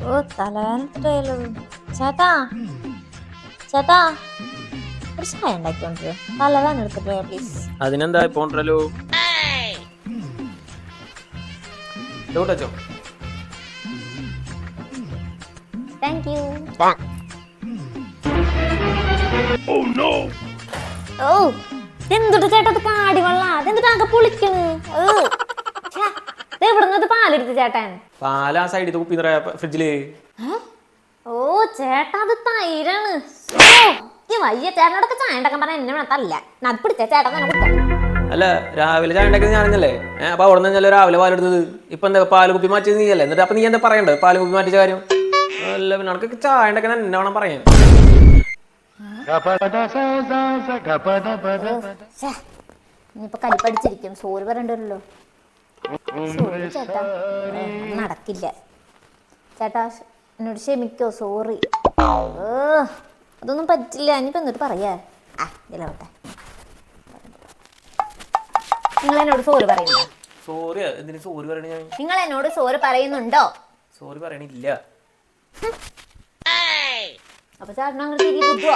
ഓ തലവേദന ചേട്ടാ ചേട്ടാ ഒരു ചായ ഉണ്ടാക്കിക്കൊണ്ടിരോ തലവേദന എടുത്തിട്ട് പ്ലീസ്. അതിനെന്താ പോണ്ടല്ലോ താങ്ക് യു. ഓ എന്തുട്ട് ചേട്ടാ അത് കാടി വെള്ള അതെന്തുട്ട് ആകെ പൊളിക്കണ്. എവിടുന്നത് പാലെടുത്ത് ചേട്ടൻ? പാല് ആ സൈഡിൽ കുപ്പി ഫ്രിഡ്ജില്. ഓ ചേട്ടാ അത് തൈരാണ്. വയ്യ ചേട്ടനോടൊക്കെ ചായ ഉണ്ടാക്കാൻ പറഞ്ഞ എന്നെ വേണത്തല്ല അത് പിടിച്ച ചേട്ടൻ തന്നെ കൊടുക്കാം. അല്ല രാവിലെ ചായ ഉണ്ടാക്കിയത് ഞാനല്ലേ. അപ്പൊ അവിടെ നിന്നല്ലേ രാവിലെ പാലെടുത്തത്. ഇപ്പൊ എന്താ പാല് കുപ്പി മാറ്റിയത് നീയല്ലേ? എന്നിട്ട് അപ്പൊ നീ എന്താ പറയണ്ടേ പാല് കുപ്പി മാറ്റിച്ച കാര്യം? അല്ല പിന്നെ നടക്ക് ചായ ഉണ്ടാക്കാൻ എന്നെ വേണം പറയാൻ. ഇനിയിപ്പൊ കലിപ്പടിച്ചിരിക്കും. സോറി പറയണ്ടല്ലോ. സോറി ചേട്ടാ നടക്കില്ല. ചേട്ടാ എന്നോട് ക്ഷമിക്കോ? സോറി. അതൊന്നും പറ്റില്ല. ഇനിയിപ്പോ എന്നിട്ട് പറയാ. ഇതിലോട്ടെ നിങ്ങൾ എന്നോട് സോറി പറയുന്നുണ്ടോ? സോറി എന്തിനു സോറി പറയണ? ഞാൻ നിങ്ങൾ എന്നോട് സോറി പറയുന്നുണ്ടോ? സോറി പറയണില്ല. അപ്പൊ ചേട്ടൻ അങ്ങനെ തിരികെ